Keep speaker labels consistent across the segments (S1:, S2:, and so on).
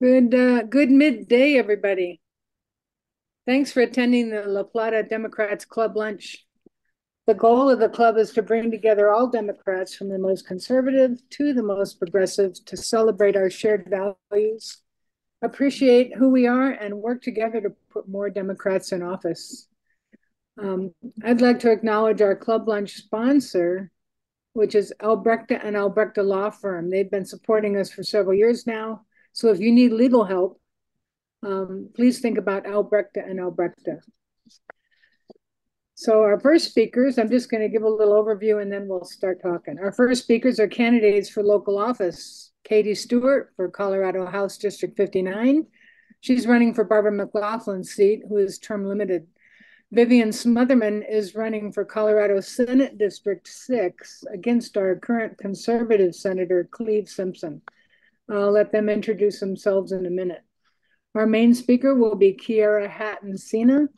S1: Good midday, everybody. Thanks for attending the La Plata Democrats Club lunch. The goal of the club is to bring together all Democrats from the most conservative to the most progressive to celebrate our shared values, appreciate who we are, and work together to put more Democrats in office. I'd like to acknowledge our club lunch sponsor, which is Albrecht and Albrecht Law Firm. They've been supporting us for several years now. So if you need legal help, please think about Albrecht and Albrecht. So our first speakers, I'm just going to give a little overview and then we'll start talking. Our first speakers are candidates for local office. Katie Stewart for Colorado House District 59. She's running for Barbara McLaughlin's seat, who is term limited. Vivian Smotherman is running for Colorado Senate District 6 against our current conservative Senator Cleve Simpson. I'll let them introduce themselves in a minute. Our main speaker will be Kiera Hatton Sena.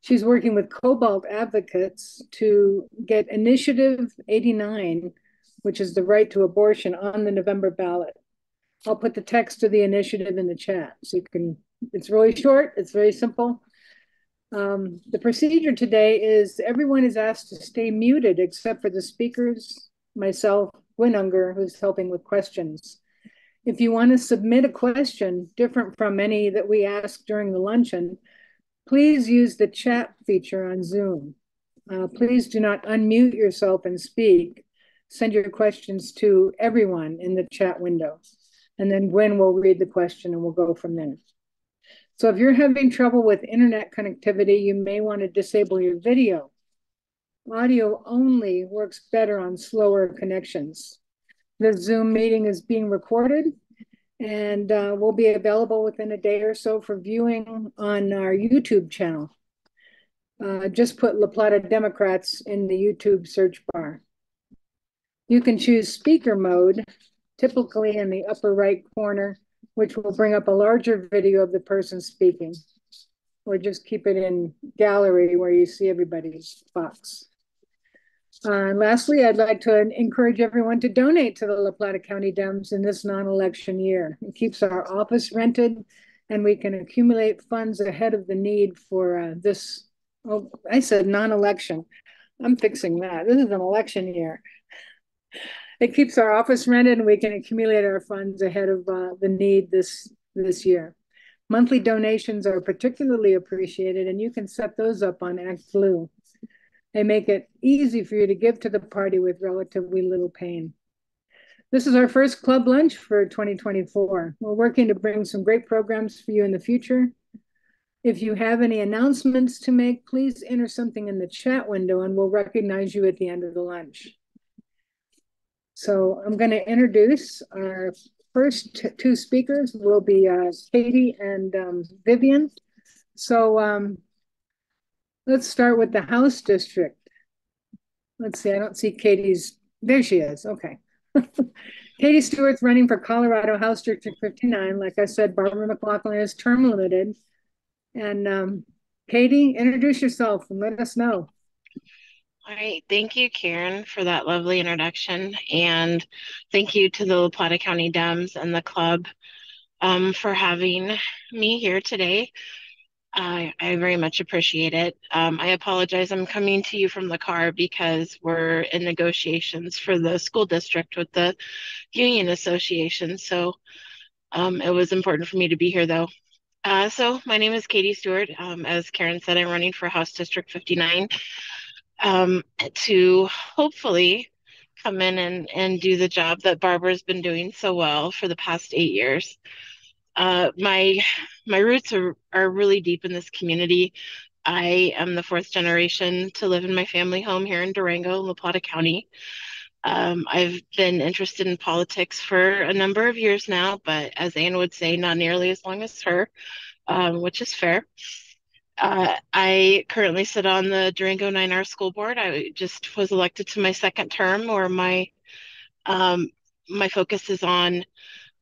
S1: She's working with Cobalt Advocates to get Initiative 89, which is the right to abortion, on the November ballot. I'll put the text of the initiative in the chat so you can, it's really short, it's very simple. The procedure today is everyone is asked to stay muted except for the speakers, myself, Gwen Unger, who's helping with questions. If you want to submit a question different from any that we ask during the luncheon, please use the chat feature on Zoom. Please do not unmute yourself and speak. Send your questions to everyone in the chat window. And then Gwen will read the question and we'll go from there. So if you're having trouble with internet connectivity, you may want to disable your video. Audio only works better on slower connections. The Zoom meeting is being recorded and will be available within a day or so for viewing on our YouTube channel. Just put La Plata Democrats in the YouTube search bar. You can choose speaker mode, typically in the upper right corner, which will bring up a larger video of the person speaking, or just keep it in gallery where you see everybody's box. Lastly, I'd like to encourage everyone to donate to the La Plata County Dems in this non-election year. It keeps our office rented and we can accumulate funds ahead of the need for this. Oh, I said non-election. I'm fixing that. This is an election year. It keeps our office rented and we can accumulate our funds ahead of the need this year. Monthly donations are particularly appreciated and you can set those up on ActBlue. They make it easy for you to give to the party with relatively little pain. This is our first club lunch for 2024. We're working to bring some great programs for you in the future. If you have any announcements to make, please enter something in the chat window and we'll recognize you at the end of the lunch. So I'm going to introduce our first two speakers will be Katie and Vivian. So let's start with the House District. Let's see, I don't see Katie's, there she is, okay. Katie Stewart's running for Colorado House District 59. Like I said, Barbara McLaughlin is term limited. And Katie, introduce yourself and let us know.
S2: All right, thank you, Karen, for that lovely introduction. And thank you to the La Plata County Dems and the club for having me here today. I very much appreciate it. I apologize. I'm coming to you from the car because we're in negotiations for the school district with the union association. So it was important for me to be here, though. So my name is Katie Stewart. As Karen said, I'm running for House District 59 to hopefully come in and do the job that Barbara's been doing so well for the past 8 years. My roots are really deep in this community. I am the fourth generation to live in my family home here in Durango, La Plata County. I've been interested in politics for a number of years now, but as Anne would say, not nearly as long as her, which is fair. I currently sit on the Durango 9R School Board. I just was elected to my second term, where my focus is on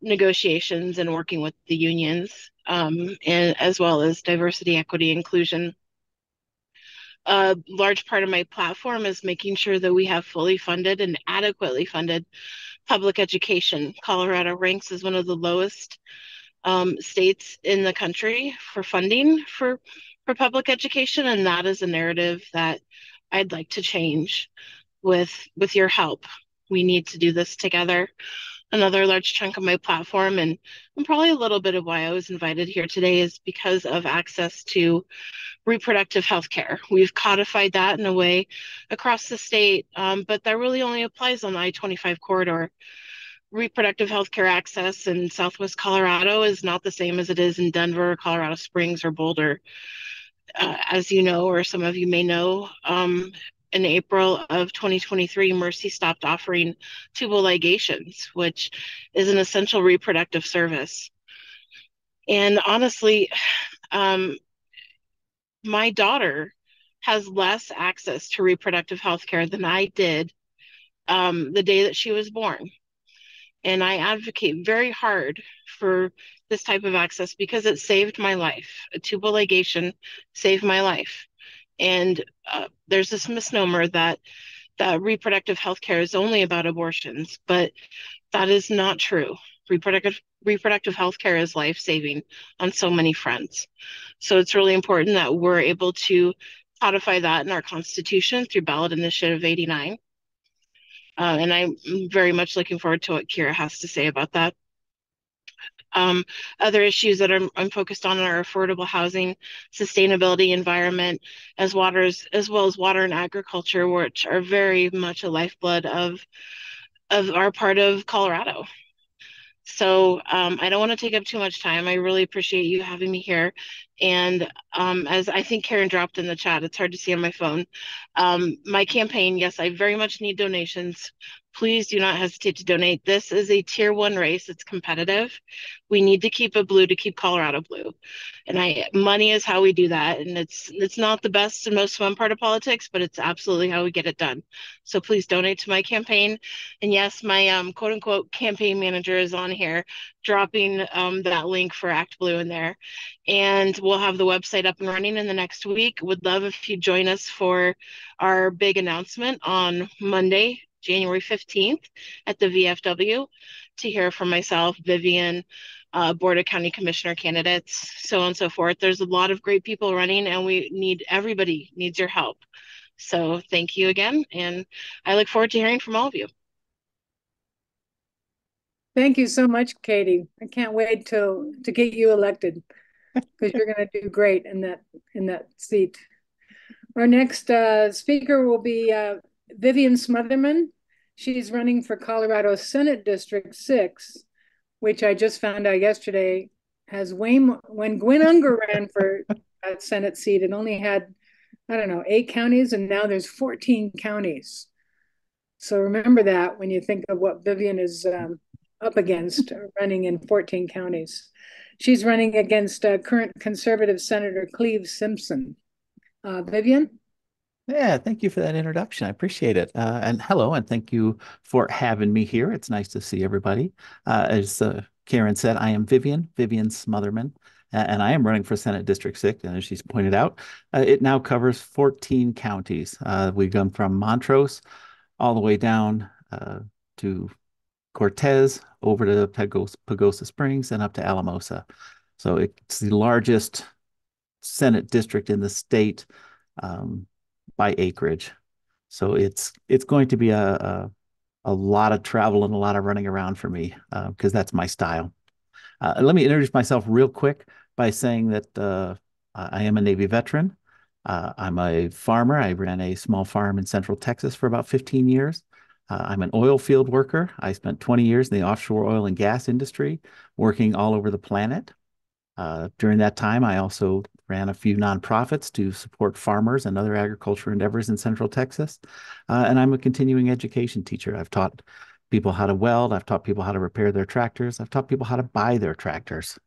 S2: negotiations and working with the unions, and as well as diversity, equity, inclusion. A large part of my platform is making sure that we have fully funded and adequately funded public education. Colorado ranks as one of the lowest states in the country for funding for public education, and that is a narrative that I'd like to change with your help. We need to do this together. Another large chunk of my platform, and probably a little bit of why I was invited here today, is because of access to reproductive health care. We've codified that in a way across the state, but that really only applies on the I-25 corridor. Reproductive health care access in Southwest Colorado is not the same as it is in Denver, Colorado Springs, or Boulder. As you know, or some of you may know, in April of 2023, Mercy stopped offering tubal ligations, which is an essential reproductive service. And honestly, um, my daughter has less access to reproductive health care than I did the day that she was born. And I advocate very hard for this type of access because it saved my life. A tubal ligation saved my life. And there's this misnomer that reproductive health care is only about abortions, but that is not true. Reproductive health care is life saving on so many fronts. So it's really important that we're able to codify that in our Constitution through ballot initiative 89. And I'm very much looking forward to what Kiera has to say about that. Other issues that I'm focused on are affordable housing, sustainability, environment, as well as water and agriculture, which are very much a lifeblood of our part of Colorado. So I don't want to take up too much time. I really appreciate you having me here. And as I think Karen dropped in the chat, it's hard to see on my phone. My campaign, yes, I very much need donations. Please do not hesitate to donate. This is a tier one race. It's competitive. We need to keep it blue to keep Colorado blue. And money is how we do that. And it's not the best and most fun part of politics, but it's absolutely how we get it done. So please donate to my campaign. And yes, my quote unquote campaign manager is on here dropping that link for Act Blue in there. And we'll have the website up and running in the next week. Would love if you join us for our big announcement on Monday, January 15th at the VFW to hear from myself, Vivian, Board of County Commissioner candidates, so on and so forth. There's a lot of great people running and everybody needs your help. So thank you again. And I look forward to hearing from all of you.
S1: Thank you so much, Katie. I can't wait to get you elected because you're going to do great in that seat. Our next speaker will be Vivian Smotherman. She's running for Colorado Senate District 6, which I just found out yesterday has way more. When Gwen Unger ran for that Senate seat, it only had, I don't know, 8 counties, and now there's 14 counties. So remember that when you think of what Vivian is up against, running in 14 counties. She's running against current conservative Senator Cleve Simpson. Vivian?
S3: Yeah, thank you for that introduction. I appreciate it. And hello, and thank you for having me here. It's nice to see everybody. As Karen said, I am Vivian Smotherman, and I am running for Senate District 6. And as she's pointed out, it now covers 14 counties. We've gone from Montrose all the way down to Cortez, over to Pagosa Springs, and up to Alamosa. So it's the largest Senate district in the state by acreage. So it's going to be a lot of travel and a lot of running around for me because that's my style. Let me introduce myself real quick by saying that I am a Navy veteran. I'm a farmer. I ran a small farm in Central Texas for about 15 years. I'm an oil field worker. I spent 20 years in the offshore oil and gas industry, working all over the planet. During that time, I also ran a few nonprofits to support farmers and other agriculture endeavors in Central Texas. And I'm a continuing education teacher. I've taught people how to weld. I've taught people how to repair their tractors. I've taught people how to buy their tractors.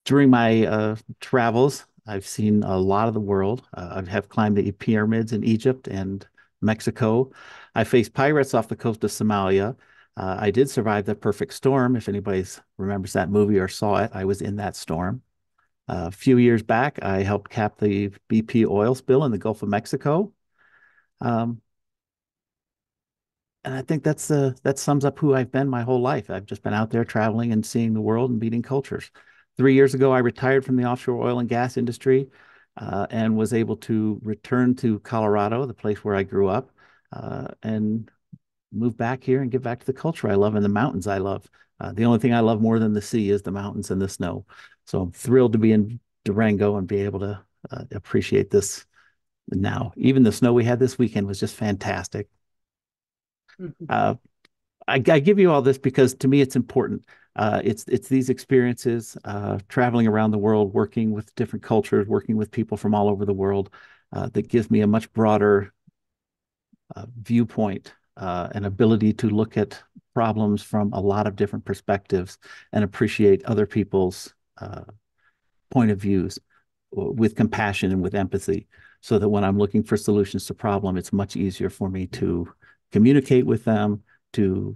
S3: During my travels, I've seen a lot of the world. I have climbed the pyramids in Egypt and Mexico. I faced pirates off the coast of Somalia. I did survive the perfect storm. If anybody remembers that movie or saw it, I was in that storm. A few years back, I helped cap the BP oil spill in the Gulf of Mexico. And I think that sums up who I've been my whole life. I've just been out there traveling and seeing the world and meeting cultures. 3 years ago, I retired from the offshore oil and gas industry and was able to return to Colorado, the place where I grew up, and move back here and get back to the culture I love and the mountains I love. The only thing I love more than the sea is the mountains and the snow. So I'm thrilled to be in Durango and be able to appreciate this now. Even the snow we had this weekend was just fantastic. Uh, I give you all this because to me it's important. It's these experiences, traveling around the world, working with different cultures, working with people from all over the world, that gives me a much broader viewpoint, an ability to look at problems from a lot of different perspectives and appreciate other people's point of views with compassion and with empathy, so that when I'm looking for solutions to problem, it's much easier for me to communicate with them, to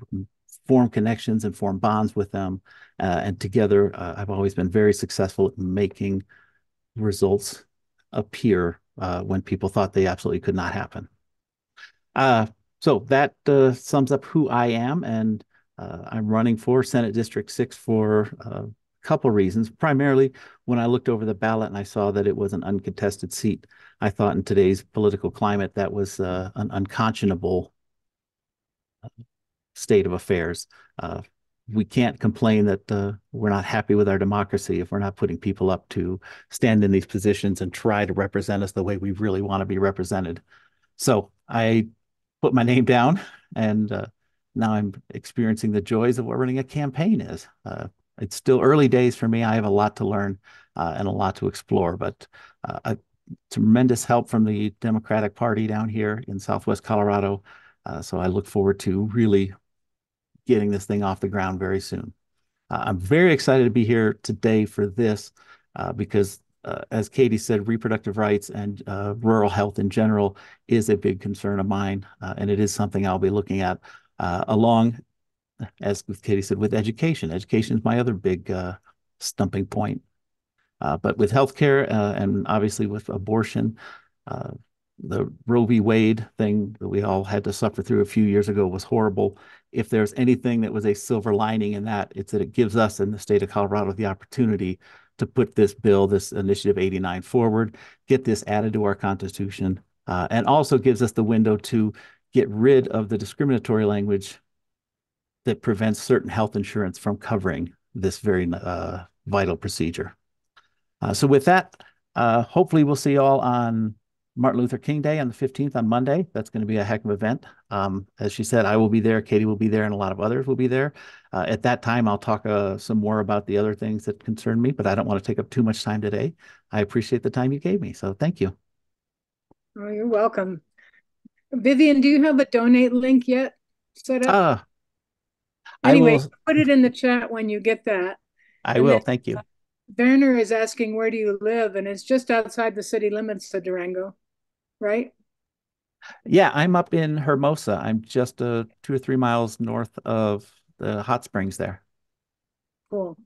S3: form connections and form bonds with them. And together, I've always been very successful at making results appear when people thought they absolutely could not happen. Uh, so that sums up who I am, and I'm running for Senate District 6 for a couple reasons. Primarily, when I looked over the ballot and I saw that it was an uncontested seat, I thought in today's political climate that was an unconscionable state of affairs. Uh, we can't complain that we're not happy with our democracy if we're not putting people up to stand in these positions and try to represent us the way we really want to be represented. So I put my name down, and now I'm experiencing the joys of what running a campaign is. It's still early days for me. I have a lot to learn and a lot to explore, but a tremendous help from the Democratic Party down here in Southwest Colorado. So I look forward to really getting this thing off the ground very soon. I'm very excited to be here today for this because, as Katie said, reproductive rights and rural health in general is a big concern of mine, and it is something I'll be looking at along, as with Katie said, with education. Education is my other big stumping point. But with healthcare and obviously with abortion, uh, the Roe v. Wade thing that we all had to suffer through a few years ago was horrible. If there's anything that was a silver lining in that, it's that it gives us in the state of Colorado the opportunity to put this bill, this Initiative 89 forward, get this added to our Constitution, and also gives us the window to get rid of the discriminatory language that prevents certain health insurance from covering this very vital procedure. So with that, hopefully we'll see you all on Martin Luther King Day on the 15th on Monday. That's going to be a heck of an event. As she said, I will be there, Katie will be there, and a lot of others will be there. At that time, I'll talk some more about the other things that concern me, but I don't want to take up too much time today. I appreciate the time you gave me, so thank you.
S1: Oh, you're welcome. Vivian, do you have a donate link yet set up?
S3: I
S1: Anyway,
S3: will.
S1: put it in the chat when you get that.
S3: I will. Thank you.
S1: Werner is asking, where do you live? And it's just outside the city limits of Durango, right?
S3: Yeah, I'm up in Hermosa. I'm just 2 or 3 miles north of the hot springs there.
S1: Cool.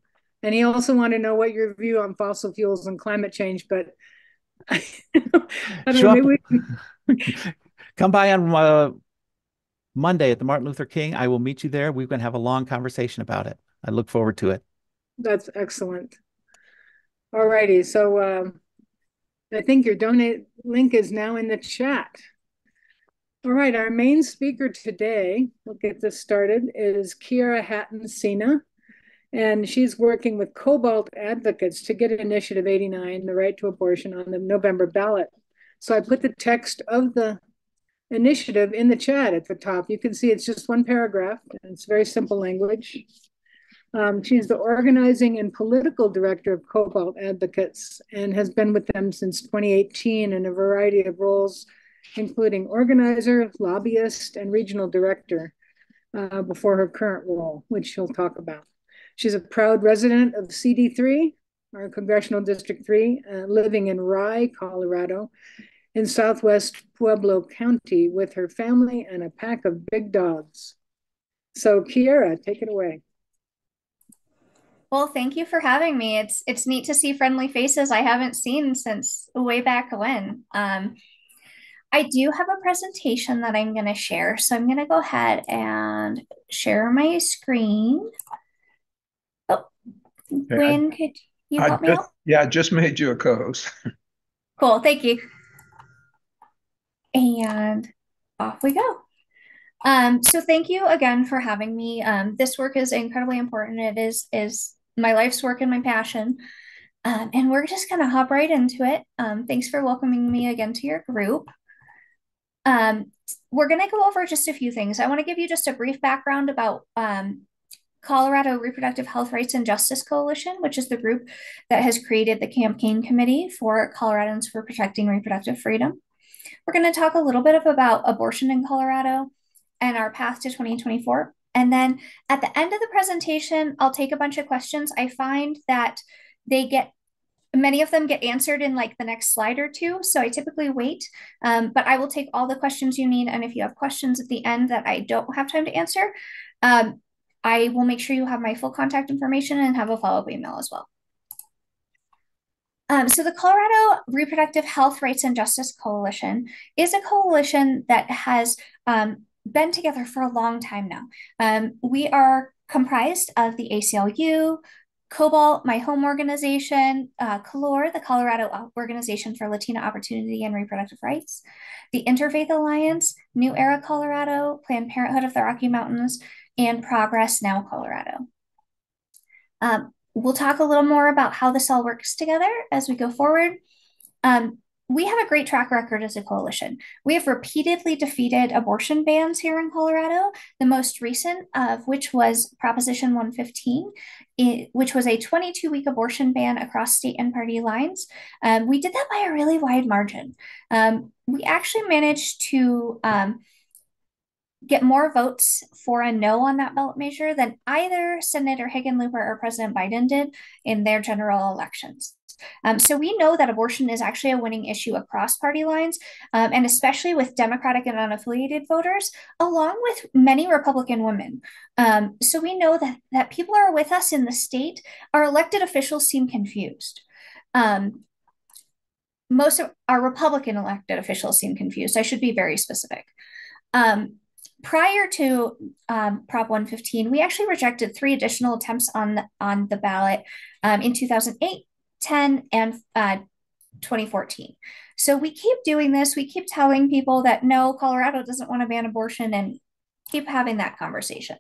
S1: And he also wanted to know what your view on fossil fuels and climate change, but I don't
S3: Show
S1: know,
S3: up.
S1: maybe
S3: Come by on Monday at the Martin Luther King. I will meet you there. We're going to have a long conversation about it. I look forward to it.
S1: that's excellent. All righty. So I think your donate link is now in the chat. All right. Our main speaker today, we'll get this started, is Kiera Hatton Sena. And she's working with Cobalt advocates to get Initiative 89, the right to abortion, on the November ballot. So I put the text of the initiative in the chat at the top. You can see it's just one paragraph, and it's very simple language. She's the organizing and political director of Cobalt Advocates and has been with them since 2018 in a variety of roles, including organizer, lobbyist, and regional director before her current role, which she'll talk about. She's a proud resident of CD3, our Congressional District 3, living in Rye, Colorado, in southwest Pueblo County with her family and a pack of big dogs. So Kiera, take it away.
S4: Well, thank you for having me. It's neat to see friendly faces I haven't seen since way back when. I do have a presentation that I'm going to share. So I'm going to go ahead and share my screen. Oh,
S5: Okay,
S4: Gwen, could you
S5: I
S4: help me
S5: just
S4: out?
S5: yeah, I just made you a co-host.
S4: Cool, thank you. And off we go. So thank you again for having me. This work is incredibly important. It is my life's work and my passion. And we're just gonna hop right into it. Thanks for welcoming me again to your group. Um, we're gonna go over just a few things. I want to give you just a brief background about Colorado Reproductive Health Rights and Justice Coalition, which is the group that has created the campaign committee for Coloradans for Protecting Reproductive Freedom. We're going to talk a little bit about abortion in Colorado and our path to 2024. And then at the end of the presentation, I'll take a bunch of questions. I find that many of them get answered in like the next slide or two. So I typically wait, but I will take all the questions you need. And if you have questions at the end that I don't have time to answer, I will make sure you have my full contact information and have a follow-up email as well. So the Colorado Reproductive Health Rights and Justice Coalition is a coalition that has been together for a long time now. We are comprised of the ACLU, COBALT, my home organization, COLOR, the Colorado Organization for Latina Opportunity and Reproductive Rights, the Interfaith Alliance, New Era Colorado, Planned Parenthood of the Rocky Mountains, and Progress Now Colorado. We'll talk a little more about how this all works together as we go forward. We have a great track record as a coalition. We have repeatedly defeated abortion bans here in Colorado, the most recent of which was Proposition 115, which was a 22-week abortion ban across state and party lines. We did that by a really wide margin. We actually managed to get more votes for a no on that ballot measure than either Senator Hickenlooper or President Biden did in their general elections. So we know that abortion is actually a winning issue across party lines, and especially with Democratic and unaffiliated voters, along with many Republican women. So we know that people are with us in the state. Our elected officials seem confused. Most of our Republican elected officials seem confused. I should be very specific. Prior to Prop 115, we actually rejected 3 additional attempts on the ballot in 2008, 10, and 2014. So we keep doing this. We keep telling people that no, Colorado doesn't want to ban abortion, and keep having that conversation.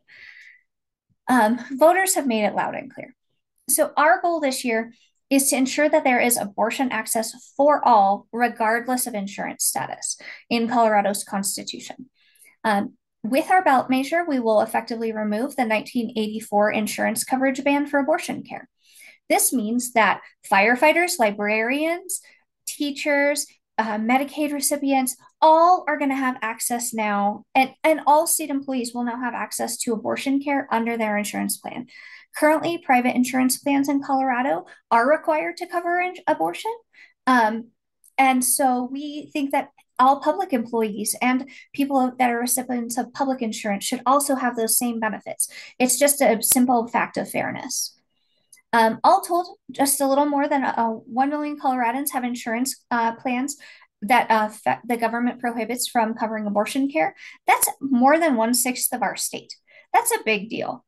S4: Voters have made it loud and clear. So our goal this year is to ensure that there is abortion access for all, regardless of insurance status, in Colorado's Constitution. With our ballot measure, we will effectively remove the 1984 insurance coverage ban for abortion care. This means that firefighters, librarians, teachers, Medicaid recipients, all are going to have access now, and all state employees will now have access to abortion care under their insurance plan. Currently, private insurance plans in Colorado are required to cover abortion. And so we think that all public employees and people that are recipients of public insurance should also have those same benefits. It's just a simple fact of fairness. All told, just a little more than 1 million Coloradans have insurance plans that the government prohibits from covering abortion care. That's more than 1/6 of our state. That's a big deal.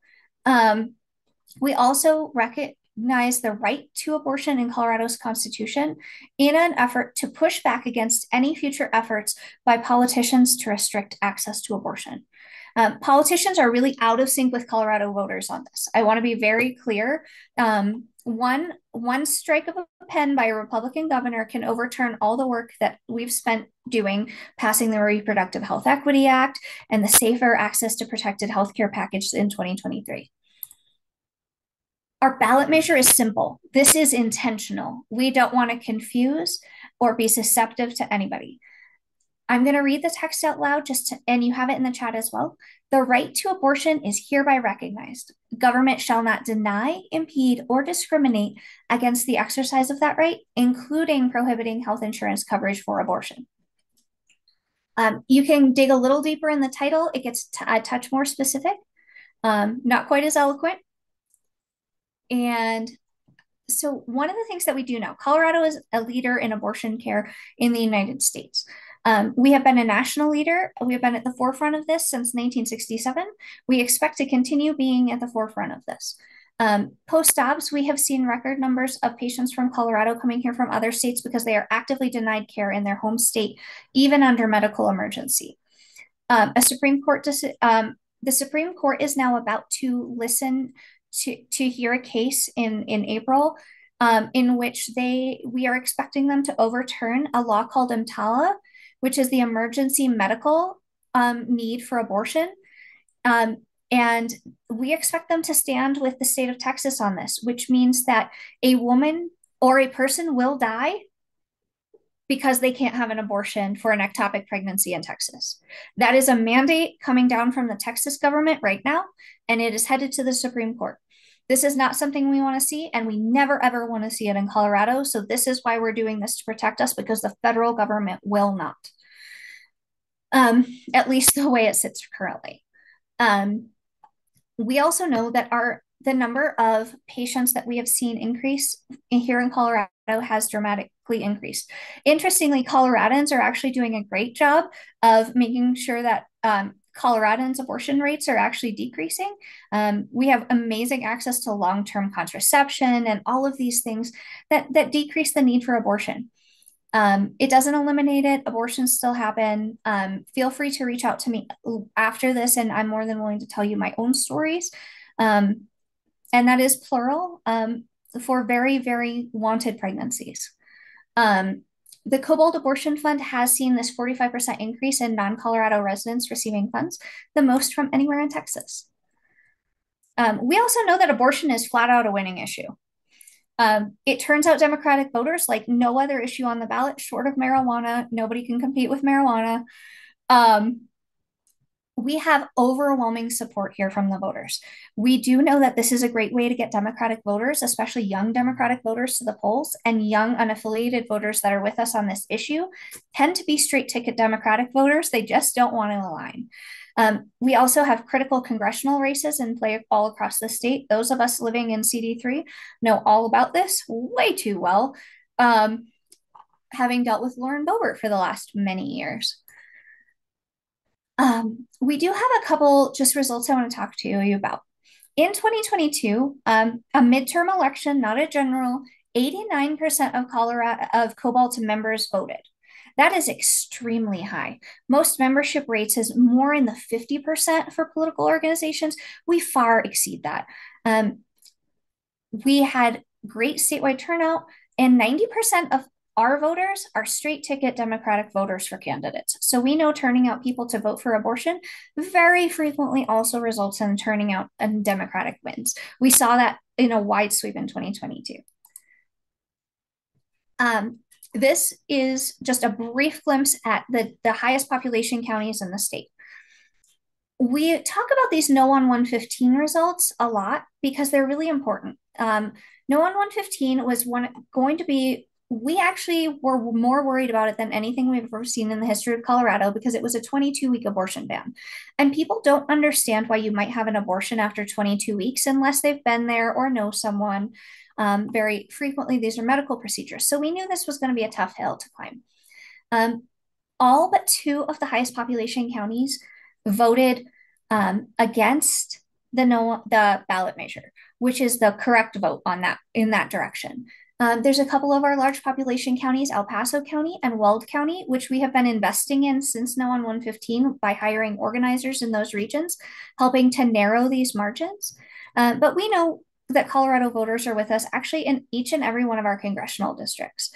S4: We also recognize the right to abortion in Colorado's Constitution in an effort to push back against any future efforts by politicians to restrict access to abortion. Politicians are really out of sync with Colorado voters on this. I want to be very clear. One strike of a pen by a Republican governor can overturn all the work that we've spent doing, passing the Reproductive Health Equity Act and the Safer Access to Protected Healthcare package in 2023. Our ballot measure is simple. This is intentional. We don't want to confuse or be susceptible to anybody. I'm going to read the text out loud and you have it in the chat as well. The right to abortion is hereby recognized. Government shall not deny, impede, or discriminate against the exercise of that right, including prohibiting health insurance coverage for abortion. You can dig a little deeper in the title. It gets a touch more specific, not quite as eloquent. And so one of the things that we do know, Colorado is a leader in abortion care in the United States. We have been a national leader. We have been at the forefront of this since 1967. We expect to continue being at the forefront of this. Post-Dobbs, we have seen record numbers of patients from Colorado coming here from other states because they are actively denied care in their home state, even under medical emergency. The Supreme Court is now about to listen to hear a case in April in which we are expecting them to overturn a law called EMTALA, which is the emergency medical need for abortion. And we expect them to stand with the state of Texas on this, which means that a woman or a person will die because they can't have an abortion for an ectopic pregnancy in Texas. That is a mandate coming down from the Texas government right now, and it is headed to the Supreme Court. This is not something we want to see, and we never, ever want to see it in Colorado. So this is why we're doing this to protect us, because the federal government will not, at least the way it sits currently. We also know that the number of patients that we have seen increase here in Colorado has dramatically increased. Interestingly, Coloradans are actually doing a great job of making sure that Coloradans' abortion rates are actually decreasing. We have amazing access to long-term contraception and all of these things that decrease the need for abortion. It doesn't eliminate it. Abortions still happen. Feel free to reach out to me after this, and I'm more than willing to tell you my own stories. And that is plural for very, very wanted pregnancies. The Cobalt Abortion Fund has seen this 45% increase in non-Colorado residents receiving funds, the most from anywhere in Texas. We also know that abortion is flat out a winning issue. It turns out Democratic voters, like no other issue on the ballot, short of marijuana, nobody can compete with marijuana. We have overwhelming support here from the voters. We do know that this is a great way to get Democratic voters, especially young Democratic voters, to the polls, and young unaffiliated voters that are with us on this issue tend to be straight ticket Democratic voters. They just don't want to align. We also have critical congressional races in play all across the state. Those of us living in CD3 know all about this way too well, having dealt with Lauren Boebert for the last many years. We do have a couple just results I want to talk to you about. In 2022, a midterm election, not a general, 89% of Cobalt members voted. That is extremely high. Most membership rates is more in the 50% for political organizations. We far exceed that. We had great statewide turnout, and 90% of our voters are straight ticket Democratic voters for candidates. So we know turning out people to vote for abortion very frequently also results in turning out and Democratic wins. We saw that in a wide sweep in 2022. This is just a brief glimpse at the highest population counties in the state. We talk about these No on 115 results a lot because they're really important. No on 115 was going to be, we actually were more worried about it than anything we've ever seen in the history of Colorado because it was a 22-week abortion ban. And people don't understand why you might have an abortion after 22 weeks unless they've been there or know someone. Very frequently, these are medical procedures. So we knew this was going to be a tough hill to climb. All but 2 of the highest population counties voted against the ballot measure, which is the correct vote on that in that direction. There's a couple of our large population counties, El Paso County and Weld County, which we have been investing in since No on 115 by hiring organizers in those regions, helping to narrow these margins. But we know that Colorado voters are with us actually in each and every one of our congressional districts.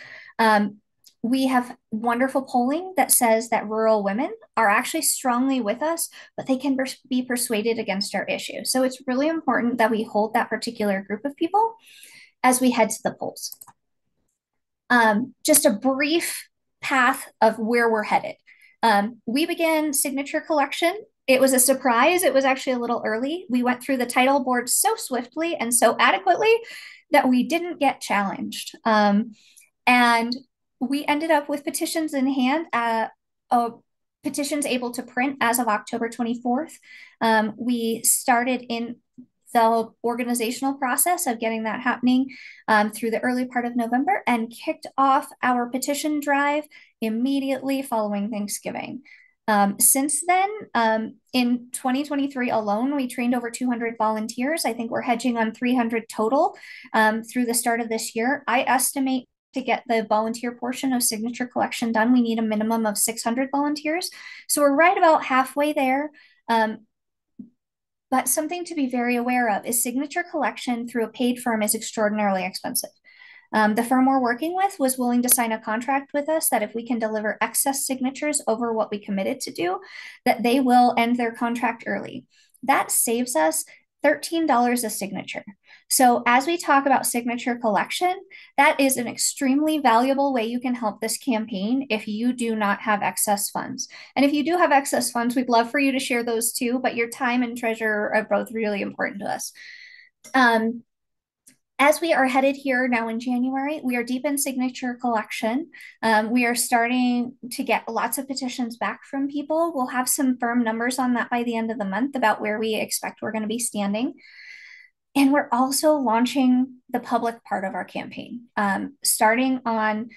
S4: We have wonderful polling that says that rural women are actually strongly with us, but they can be persuaded against our issue. So it's really important that we hold that particular group of people as we head to the polls. Just a brief path of where we're headed. We began signature collection. It was a surprise. It was actually a little early. We went through the title board so swiftly and so adequately that we didn't get challenged. And we ended up with petitions in hand, petitions able to print as of October 24th. We started in the organizational process of getting that happening through the early part of November and kicked off our petition drive immediately following Thanksgiving. Since then, in 2023 alone, we trained over 200 volunteers. I think we're hedging on 300 total through the start of this year. I estimate to get the volunteer portion of signature collection done, we need a minimum of 600 volunteers. So we're right about halfway there. But something to be very aware of is signature collection through a paid firm is extraordinarily expensive. The firm we're working with was willing to sign a contract with us that if we can deliver excess signatures over what we committed to do, that they will end their contract early. That saves us $13 a signature. So as we talk about signature collection, that is an extremely valuable way you can help this campaign if you do not have excess funds. And if you do have excess funds, we'd love for you to share those too, but your time and treasure are both really important to us. As we are headed here now in January, we are deep in signature collection. We are starting to get lots of petitions back from people. We'll have some firm numbers on that by the end of the month about where we expect we're going to be standing. And we're also launching the public part of our campaign. Starting on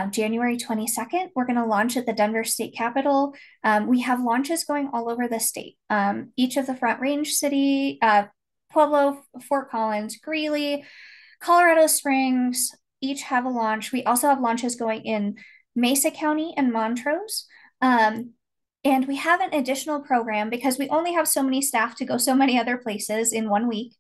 S4: January 22nd, we're going to launch at the Denver State Capitol. We have launches going all over the state. Each of the Front Range city, Pueblo, Fort Collins, Greeley, Colorado Springs, each have a launch. We also have launches going in Mesa County and Montrose. And we have an additional program because we only have so many staff to go so many other places in 1 week,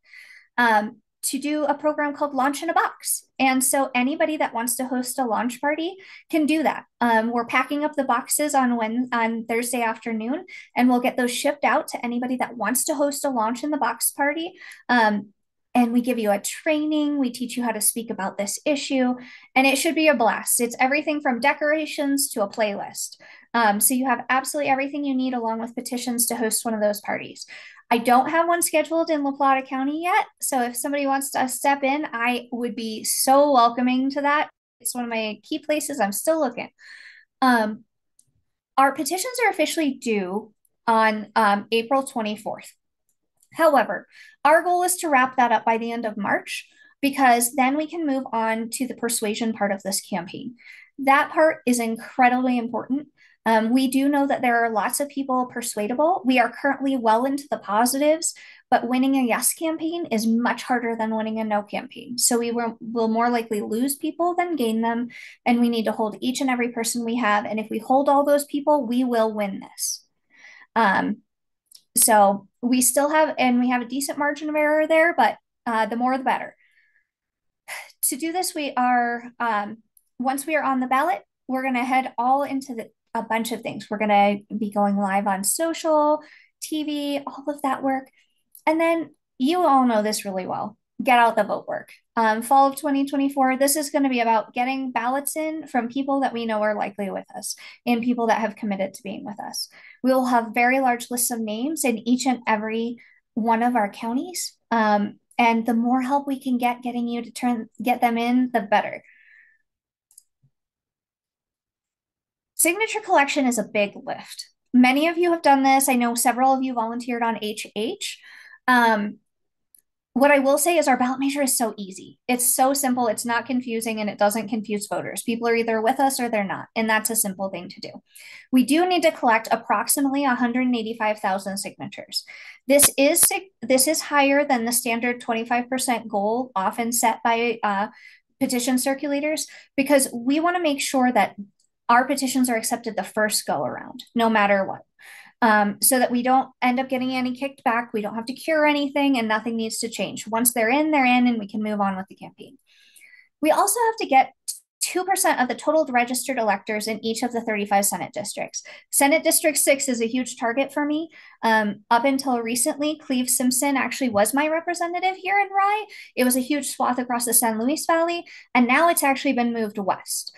S4: to do a program called Launch in a Box. And so anybody that wants to host a launch party can do that. We're packing up the boxes on Thursday afternoon, and we'll get those shipped out to anybody that wants to host a Launch in the Box party. And we give you a training. We teach you how to speak about this issue, and it should be a blast. It's everything from decorations to a playlist. So you have absolutely everything you need along with petitions to host one of those parties. I don't have one scheduled in La Plata County yet. So if somebody wants to step in, I would be so welcoming to that. It's one of my key places. I'm still looking. Our petitions are officially due on April 24th. However, our goal is to wrap that up by the end of March, because then we can move on to the persuasion part of this campaign. That part is incredibly important. We do know that there are lots of people persuadable. We are currently well into the positives, but winning a yes campaign is much harder than winning a no campaign. So we will more likely lose people than gain them, and we need to hold each and every person we have. And if we hold all those people, we will win this. So we still have, and we have a decent margin of error there, but the more the better. To do this, we are, once we are on the ballot, we're going to head all into a bunch of things. We're going to be going live on social, TV, all of that work. And then you all know this really well. Get out the vote work. Fall of 2024, this is going to be about getting ballots in from people that we know are likely with us and people that have committed to being with us. We will have very large lists of names in each and every one of our counties. And the more help we can getting you to get them in, the better. Signature collection is a big lift. Many of you have done this. I know several of you volunteered on HH. What I will say is our ballot measure is so easy. It's so simple. It's not confusing, and it doesn't confuse voters. People are either with us or they're not, and that's a simple thing to do. We do need to collect approximately 185,000 signatures. This is higher than the standard 25% goal often set by petition circulators, because we want to make sure that our petitions are accepted the first go around, no matter what. So that we don't end up getting any kicked back. We don't have to cure anything, and nothing needs to change. Once they're in, and we can move on with the campaign. We also have to get 2% of the total registered electors in each of the 35 Senate districts. Senate District 6 is a huge target for me. Up until recently, Cleve Simpson actually was my representative here in Rye. It was a huge swath across the San Luis Valley, and now it's actually been moved west.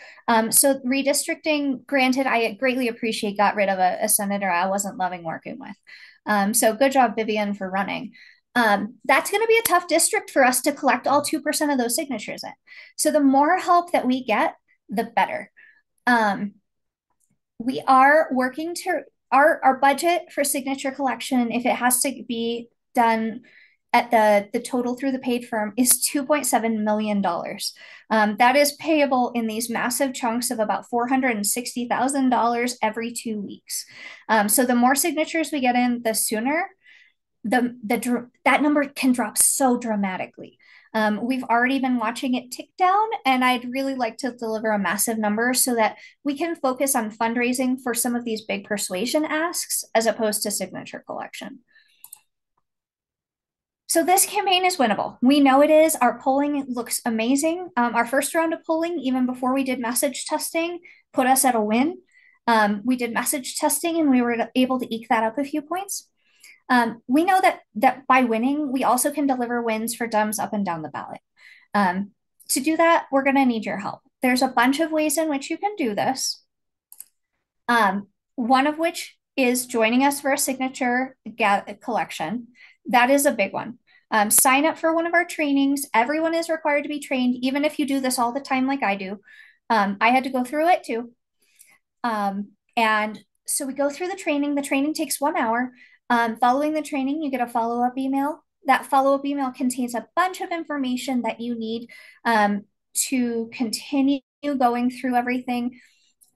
S4: So redistricting, granted, I greatly appreciate got rid of a senator I wasn't loving working with. So good job, Vivian, for running. That's going to be a tough district for us to collect all 2% of those signatures in. So the more help that we get, the better. We are working to our budget for signature collection, if it has to be done at the total through the paid firm is $2.7 million. That is payable in these massive chunks of about $460,000 every 2 weeks. So the more signatures we get in, the sooner that number can drop so dramatically. We've already been watching it tick down, and I'd really like to deliver a massive number so that we can focus on fundraising for some of these big persuasion asks as opposed to signature collection. So this campaign is winnable. We know it is. Our polling looks amazing. Our first round of polling, even before we did message testing, put us at a win. We did message testing and we were able to eke that up a few points. We know that by winning, we also can deliver wins for Dems up and down the ballot. To do that, we're going to need your help. There's a bunch of ways in which you can do this. One of which is joining us for a signature collection. That is a big one. Sign up for one of our trainings. Everyone is required to be trained, even if you do this all the time like I do. I had to go through it too. And so we go through the training. The training takes 1 hour. Following the training, you get a follow-up email. That follow-up email contains a bunch of information that you need to continue going through everything.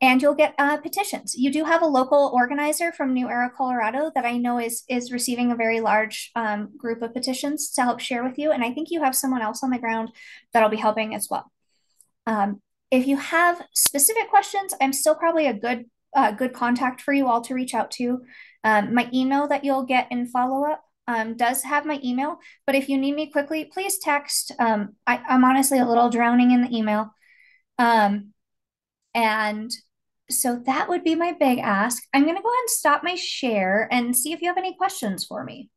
S4: And you'll get petitions. You do have a local organizer from New Era, Colorado that I know is receiving a very large group of petitions to help share with you. And I think you have someone else on the ground that'll be helping as well. If you have specific questions, I'm still probably a good contact for you all to reach out to. My email that you'll get in follow-up does have my email, but if you need me quickly, please text. I'm honestly a little drowning in the email. And so that would be my big ask. I'm going to go ahead and stop my share and see if you have any questions for me.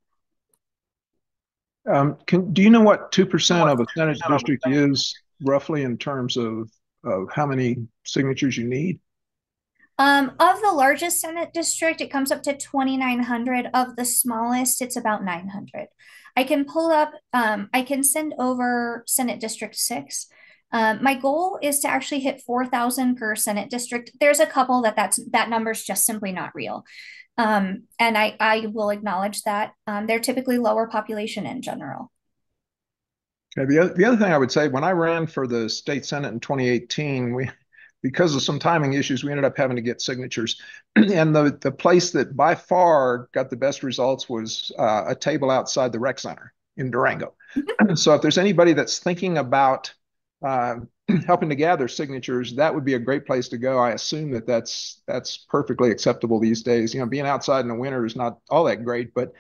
S5: Do you know what 2% of a Senate district is roughly in terms of how many signatures you need?
S4: Of the largest Senate district, it comes up to 2,900. Of the smallest, it's about 900. I can pull up, I can send over Senate District 6. My goal is to actually hit 4,000 per Senate district. There's a couple that number's just simply not real. And I will acknowledge that. They're typically lower population in general.
S5: Okay. The other thing I would say, when I ran for the state Senate in 2018, because of some timing issues, we ended up having to get signatures. And the place that by far got the best results was a table outside the rec center in Durango. So if there's anybody that's thinking about helping to gather signatures, that would be a great place to go. I assume that's perfectly acceptable these days. You know, being outside in the winter is not all that great, but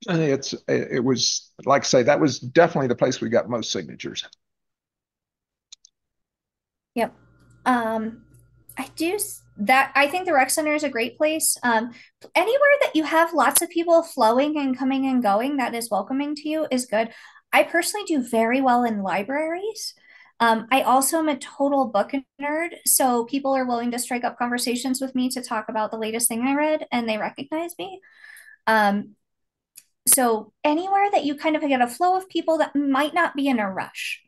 S5: it was, like I say, that was definitely the place we got most signatures.
S4: Yep. I think the rec center is a great place. Anywhere that you have lots of people flowing and coming and going that is welcoming to you is good. I personally do very well in libraries. I also am a total book nerd, so people are willing to strike up conversations with me to talk about the latest thing I read, and they recognize me. So anywhere that you kind of get a flow of people that might not be in a rush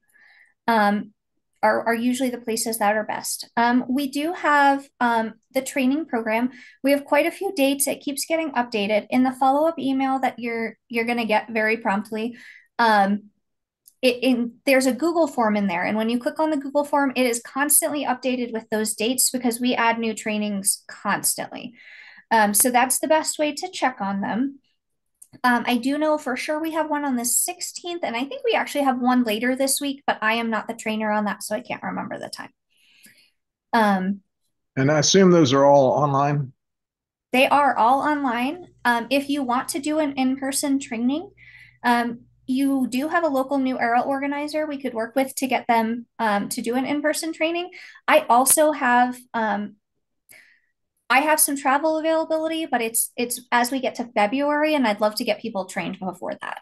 S4: are usually the places that are best. We do have the training program. We have quite a few dates. It keeps getting updated. In the follow-up email that you're going to get very promptly, there's a Google form in there. And when you click on the Google form, it is constantly updated with those dates because we add new trainings constantly. So that's the best way to check on them. I do know for sure we have one on the 16th, and I think we actually have one later this week, but I am not the trainer on that, so I can't remember the time.
S5: And I assume those are all online?
S4: They are all online. If you want to do an in-person training, you do have a local New Era organizer we could work with to get them to do an in-person training. I also have some travel availability, but it's as we get to February, and I'd love to get people trained before that.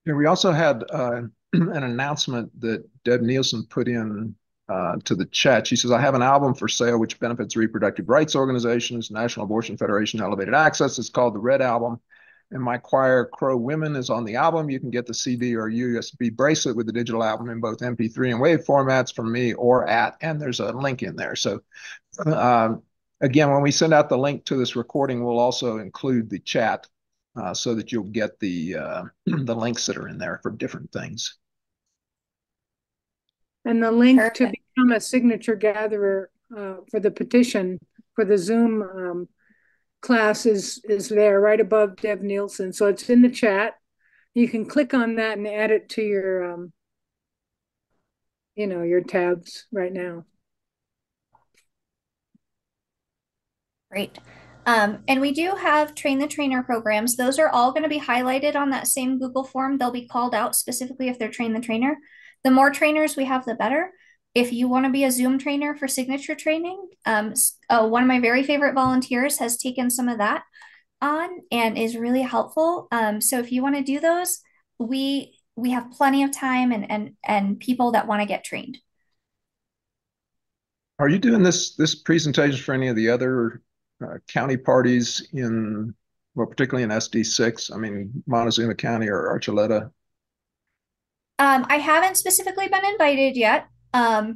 S5: Yeah, we also had an announcement that Deb Nielsen put in to the chat. She says, I have an album for sale which benefits reproductive rights organizations, National Abortion Federation, Elevated Access. It's called the Red Album. And my choir, Crow Women, is on the album. You can get the CD or USB bracelet with the digital album in both MP3 and WAV formats from me and there's a link in there. So again, when we send out the link to this recording, we'll also include the chat so that you'll get the the links that are in there for different things.
S1: And the link
S4: Perfect.
S1: to become a signature gatherer for the petition for the Zoom class is there right above Deb Nielsen. So it's in the chat. You can click on that and add it to your, your tabs right now.
S4: Great. And we do have train the trainer programs. Those are all going to be highlighted on that same Google form. They'll be called out specifically if they're train the trainer. The more trainers we have, the better. If you want to be a Zoom trainer for signature training, one of my very favorite volunteers has taken some of that on and is really helpful. So if you want to do those, we have plenty of time and people that want to get trained.
S5: Are you doing this presentation for any of the other county parties in, well, particularly in SD6? I mean, Montezuma County or Archuleta?
S4: I haven't specifically been invited yet. I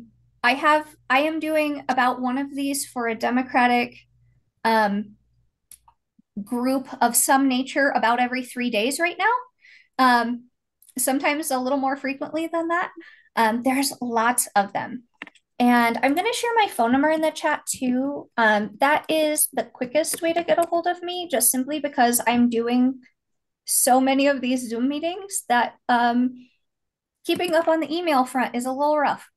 S4: am doing about one of these for a Democratic group of some nature about every 3 days right now. Sometimes a little more frequently than that. There's lots of them. And I'm going to share my phone number in the chat too. That is the quickest way to get a hold of me, just simply because I'm doing so many of these Zoom meetings that keeping up on the email front is a little rough.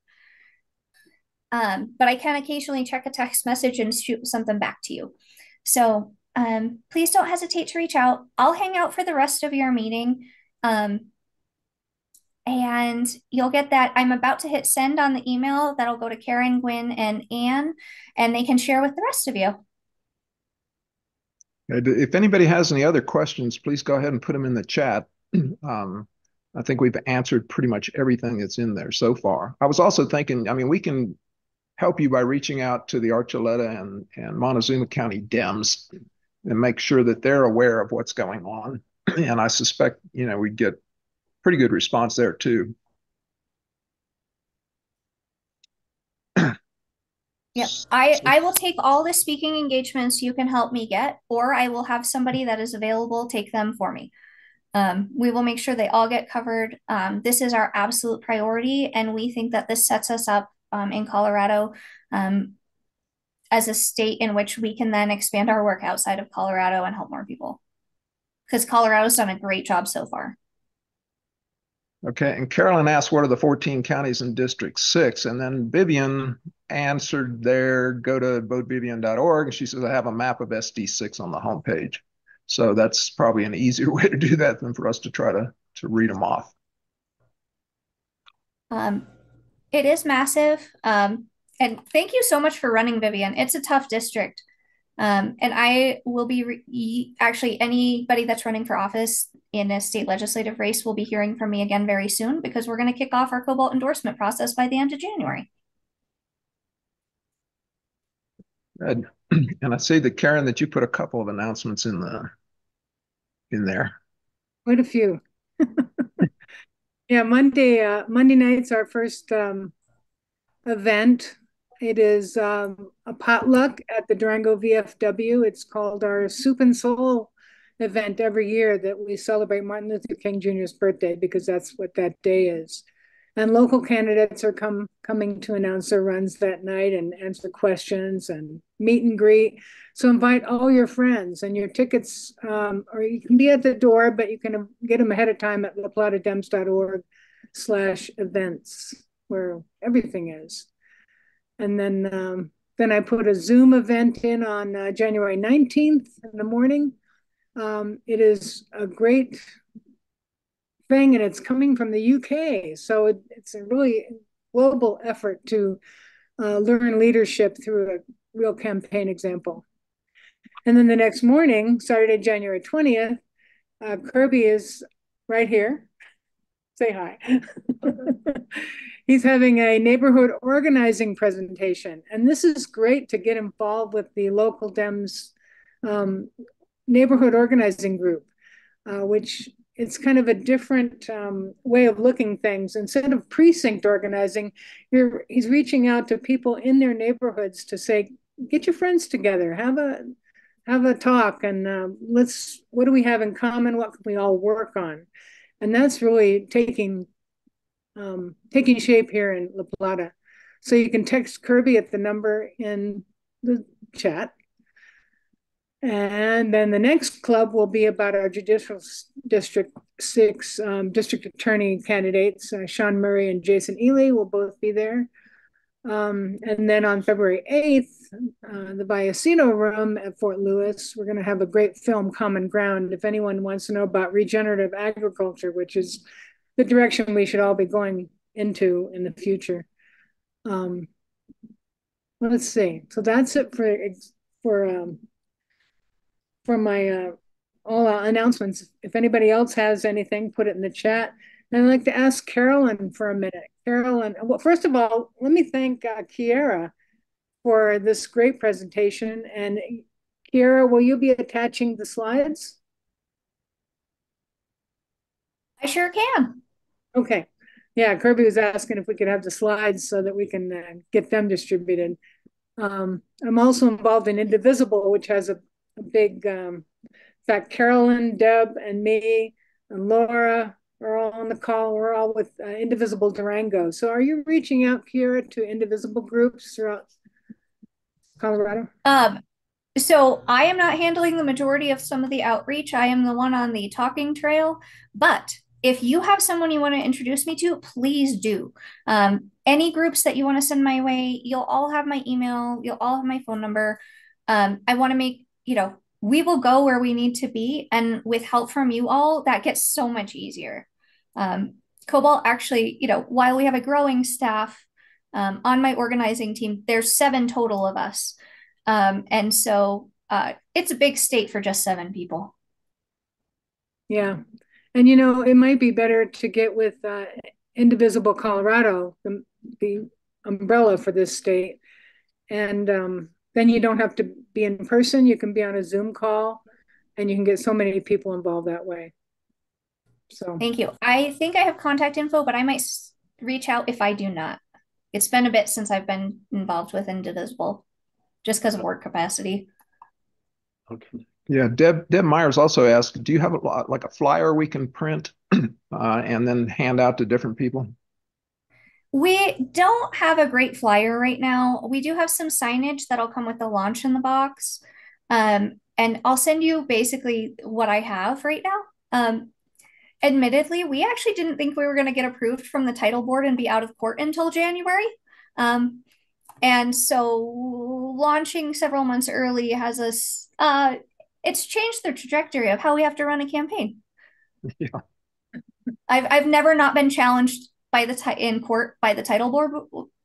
S4: But I can occasionally check a text message and shoot something back to you. So please don't hesitate to reach out. I'll hang out for the rest of your meeting. And you'll get that. I'm about to hit send on the email. That'll go to Karen, Gwen, and Anne, and they can share with the rest of you.
S5: If anybody has any other questions, please go ahead and put them in the chat. I think we've answered pretty much everything that's in there so far. I was also thinking, I mean, we can help you by reaching out to the Archuleta and Montezuma County Dems and make sure that they're aware of what's going on. And I suspect, we'd get pretty good response there too.
S4: Yep. I will take all the speaking engagements you can help me get, or I will have somebody that is available take them for me. We will make sure they all get covered. This is our absolute priority, and we think that this sets us up in Colorado as a state in which we can then expand our work outside of Colorado and help more people. Because Colorado's done a great job so far.
S5: Okay, and Carolyn asked, what are the 14 counties in District 6? And then Vivian answered there, go to votevivian.org. And she says, I have a map of SD6 on the homepage. So that's probably an easier way to do that than for us to try to read them off.
S4: It is massive. And thank you so much for running, Vivian. It's a tough district. And I will be actually anybody that's running for office in a state legislative race will be hearing from me again very soon, because we're going to kick off our Cobalt endorsement process by the end of January.
S5: And I see that, Karen, that you put a couple of announcements in there.
S1: Quite a few. Yeah, Monday night's our first event. It is a potluck at the Durango VFW. It's called our Soup and Soul event every year that we celebrate Martin Luther King Jr.'s birthday, because that's what that day is. And local candidates are coming to announce their runs that night and answer questions and meet and greet. So invite all your friends, and your tickets, or you can be at the door, but you can get them ahead of time at laplatadem's.org/events, where everything is. And then I put a Zoom event in on January 19th in the morning. It is a great thing, and it's coming from the UK. So it's a really global effort to learn leadership through a real campaign example. And then the next morning, Saturday, January 20th, Kirby is right here. Say hi. He's having a neighborhood organizing presentation. And this is great to get involved with the local Dems neighborhood organizing group, which it's kind of a different way of looking things. Instead of precinct organizing, he's reaching out to people in their neighborhoods to say, get your friends together, have have a talk and what do we have in common? What can we all work on? And that's really taking shape here in La Plata. So you can text Kirby at the number in the chat. And then the next club will be about our Judicial District 6 district attorney candidates. Sean Murray and Jason Ely will both be there. And then on February 8th, the Vallecino Room at Fort Lewis, we're going to have a great film, Common Ground. If anyone wants to know about regenerative agriculture, which is the direction we should all be going into in the future. Let's see. So that's it for my all announcements. If anybody else has anything, put it in the chat. And I'd like to ask Carolyn for a minute. Carolyn, well, first of all, let me thank Kiera for this great presentation. And Kiera, will you be attaching the slides?
S4: I sure can.
S1: Okay. Yeah, Kirby was asking if we could have the slides so that we can get them distributed. I'm also involved in Indivisible, which has a big, in fact, Carolyn, Deb, and me, and Laura are all on the call. We're all with Indivisible Durango. So are you reaching out, Kiera, to Indivisible groups throughout Colorado?
S4: So I am not handling the majority of some of the outreach. I am the one on the talking trail, but if you have someone you want to introduce me to, please do. Any groups that you want to send my way, you'll all have my email, you'll all have my phone number. I want to make, we will go where we need to be. And with help from you all, that gets so much easier. Cobalt actually, while we have a growing staff on my organizing team, there's 7 total of us. And so it's a big state for just 7 people.
S1: Yeah. And, it might be better to get with Indivisible Colorado, the umbrella for this state. And then you don't have to be in person. You can be on a Zoom call and you can get so many people involved that way. So
S4: thank you. I think I have contact info, but I might reach out if I do not. It's been a bit since I've been involved with Indivisible, just because of work capacity.
S3: Okay.
S5: Yeah, Deb Myers also asked, do you have a flyer we can print and then hand out to different people?
S4: We don't have a great flyer right now. We do have some signage that'll come with the launch in the box. And I'll send you basically what I have right now. Admittedly, we actually didn't think we were going to get approved from the title board and be out of court until January. And so launching several months early has us, it's changed the trajectory of how we have to run a campaign.
S5: Yeah.
S4: I've never not been challenged in court by the title board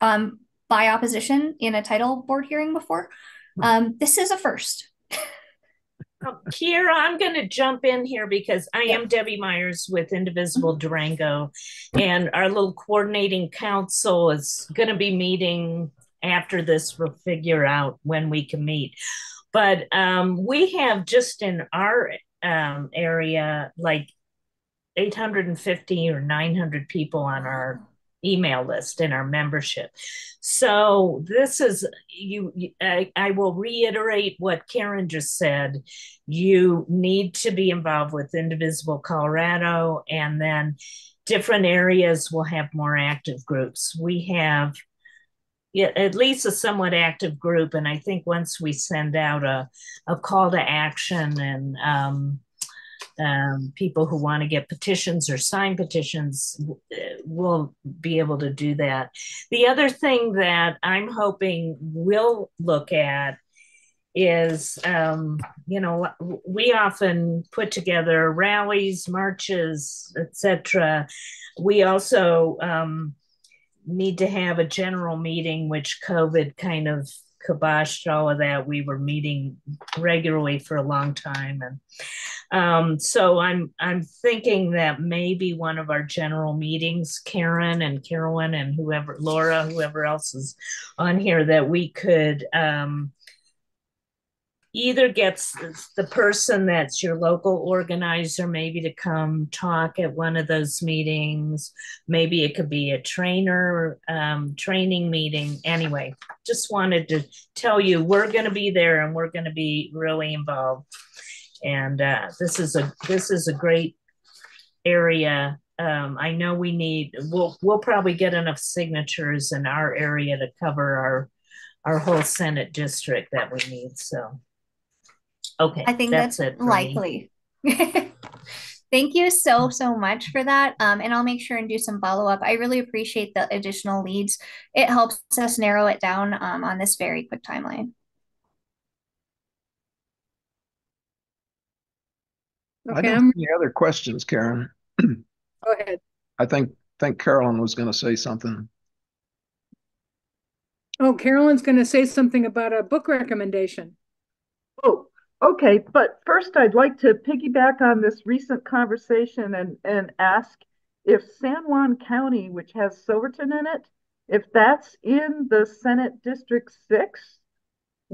S4: by opposition in a title board hearing before. This is a first.
S6: Kiera, I'm going to jump in here because I am Debbie Myers with Indivisible Durango, and our little coordinating council is going to be meeting after this. We'll figure out when we can meet. But we have just in our area like 850 or 900 people on our email list in our membership. So this is I will reiterate what Karen just said. You need to be involved with Indivisible Colorado, and then different areas will have more active groups. We have at least a somewhat active group, and I think once we send out a call to action and people who want to get petitions or sign petitions will be able to do that. The other thing that I'm hoping we'll look at is, we often put together rallies, marches, etc. We also need to have a general meeting, which COVID kind of kiboshed all of that. We were meeting regularly for a long time, and so I'm thinking that maybe one of our general meetings, Karen and Carolyn and Laura, whoever else is on here, that we could either gets the person that's your local organizer maybe to come talk at one of those meetings. Maybe it could be a training meeting. Anyway, just wanted to tell you we're going to be there and we're going to be really involved. And this is a great area. I know we'll probably get enough signatures in our area to cover our whole Senate district that we need. So, okay,
S4: I think that's
S6: it
S4: likely. Thank you so much for that. And I'll make sure and do some follow-up. I really appreciate the additional leads. It helps us narrow it down on this very quick timeline.
S5: Okay. I don't see any other questions, Karen.
S1: Go ahead.
S5: I think Carolyn was going to say something.
S1: Oh, Carolyn's going to say something about a book recommendation.
S7: Oh, okay. But first, I'd like to piggyback on this recent conversation and ask if San Juan County, which has Silverton in it, if that's in the Senate District 6.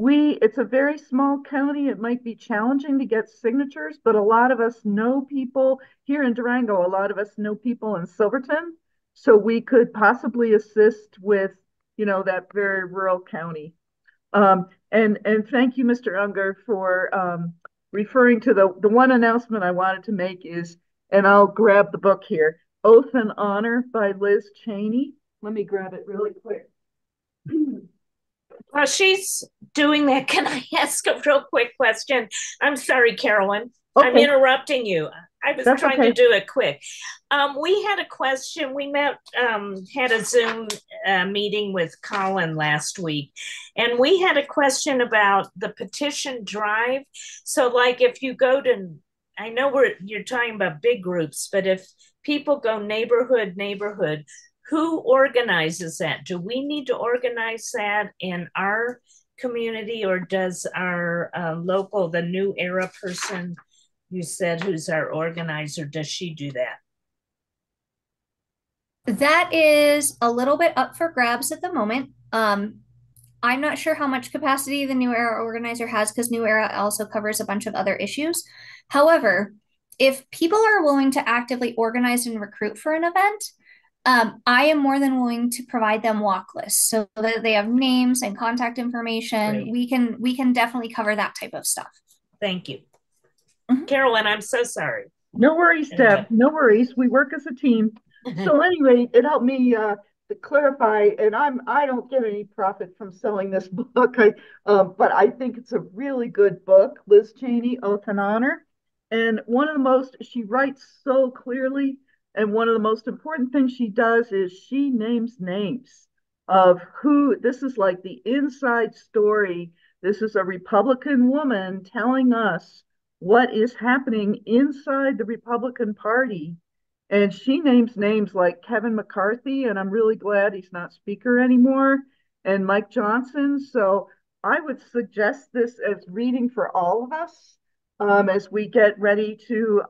S7: It's a very small county. It might be challenging to get signatures, but a lot of us know people here in Durango. A lot of us know people in Silverton. So we could possibly assist with, that very rural county. And thank you, Mr. Unger, for referring to the one announcement I wanted to make is, and I'll grab the book here, Oath and Honor by Liz Cheney. Let me grab it really quick.
S6: While she's doing that, can I ask a real quick question? I'm sorry, Carolyn. Okay. I'm interrupting you. I was trying to do it quick. We had a question. We had a Zoom meeting with Colin last week, and we had a question about the petition drive. So, like, if you go to, I know you're talking about big groups, but if people go neighborhood, who organizes that? Do we need to organize that in our community, or does our local, the New Era person you said who's our organizer, does she do that?
S4: That is a little bit up for grabs at the moment. I'm not sure how much capacity the New Era organizer has because New Era also covers a bunch of other issues. However, if people are willing to actively organize and recruit for an event, I am more than willing to provide them walk lists so that they have names and contact information. Great. We can definitely cover that type of stuff.
S6: Thank you. Mm-hmm. Carolyn, I'm so sorry.
S7: No worries, Deb. No worries. We work as a team. So anyway, it helped me to clarify, and I don't get any profit from selling this book, but I think it's a really good book, Liz Cheney, Oath and Honor. And she writes so clearly, and one of the most important things she does is she names names of who, this is like the inside story. This is a Republican woman telling us what is happening inside the Republican Party. And she names names like Kevin McCarthy, and I'm really glad he's not speaker anymore, and Mike Johnson. So I would suggest this as reading for all of us as we get ready to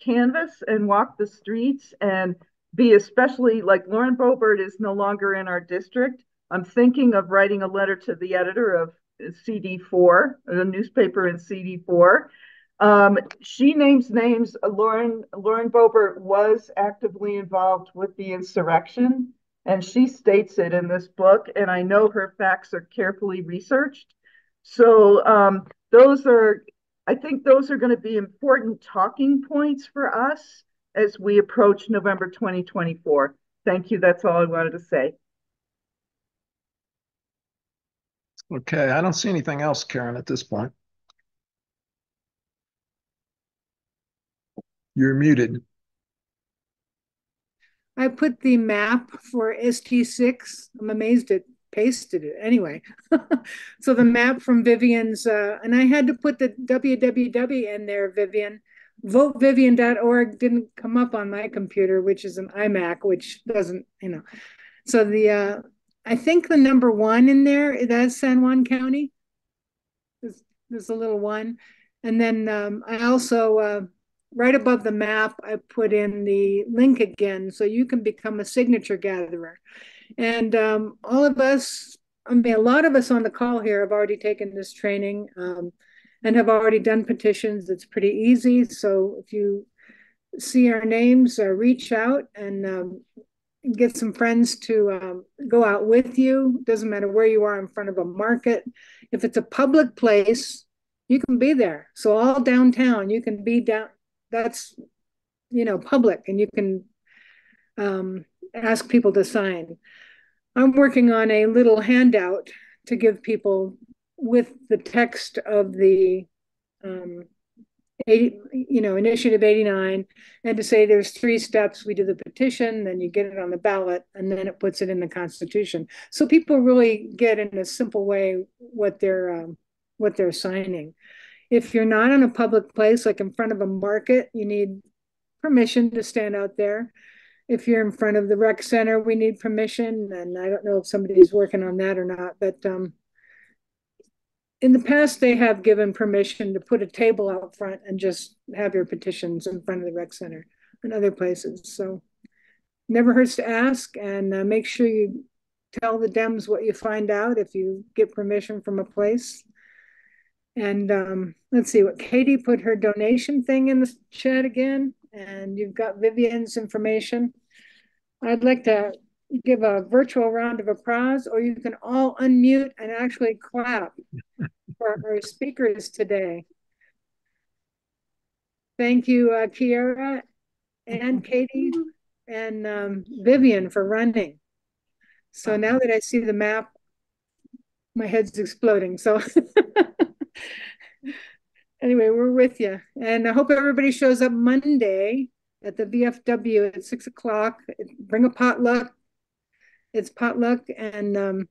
S7: canvass and walk the streets and be, especially like Lauren Boebert is no longer in our district. I'm thinking of writing a letter to the editor of CD4, the newspaper in CD4. She names names. Lauren Boebert was actively involved with the insurrection, and she states it in this book, and I know her facts are carefully researched. So I think those are going to be important talking points for us as we approach November 2024. Thank you. That's all I wanted to say.
S5: Okay, I don't see anything else, Karen, at this point. You're muted.
S1: I put the map for ST6. I'm amazed it pasted it. Anyway, so the map from Vivian's, and I had to put the www in there, Vivian. Votevivian.org didn't come up on my computer, which is an iMac, which doesn't, So I think the number 1 in there, that's San Juan County. There's a little 1. And then I also, right above the map, I put in the link again, so you can become a signature gatherer. And all of us I mean, a lot of us on the call here have already taken this training and have already done petitions. It's pretty easy. So if you see our names, reach out and get some friends to go out with you. Doesn't matter where you are in front of a market. If it's a public place, you can be there. So all downtown, you can be down. That's, public, and you can ask people to sign. I'm working on a little handout to give people with the text of the 80, Initiative 89, and to say there's 3 steps. We do the petition, then you get it on the ballot, and then it puts it in the Constitution. So people really get in a simple way what they're signing. If you're not in a public place, like in front of a market, you need permission to stand out there. If you're in front of the rec center, we need permission. And I don't know if somebody's working on that or not, but in the past, they have given permission to put a table out front and just have your petitions in front of the rec center and other places. So never hurts to ask, and make sure you tell the Dems what you find out if you get permission from a place. And let's see what Katie put her donation thing in the chat again. And you've got Vivian's information. I'd like to give a virtual round of applause, or you can all unmute and actually clap for our speakers today. Thank you, Kiera and Katie and Vivian for running. So now that I see the map, my head's exploding. So anyway, we're with you. And I hope everybody shows up Monday at the VFW at 6 o'clock. Bring a potluck. It's potluck, and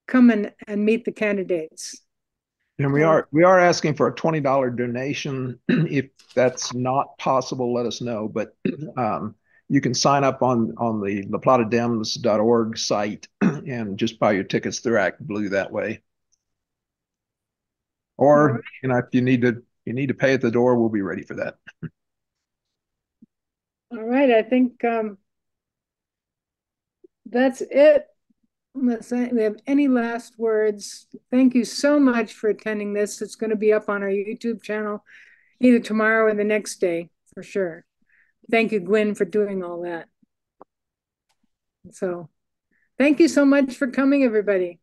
S1: come and meet the candidates.
S5: And we are asking for a $20 donation. If that's not possible, let us know. But you can sign up on the laplatadem's.org site and just buy your tickets through Act Blue that way. Or if you need to pay at the door, we'll be ready for that.
S1: All right, I think that's it. Unless we have any last words, thank you so much for attending this. It's going to be up on our YouTube channel either tomorrow or the next day for sure. Thank you, Gwen, for doing all that. So thank you so much for coming, everybody.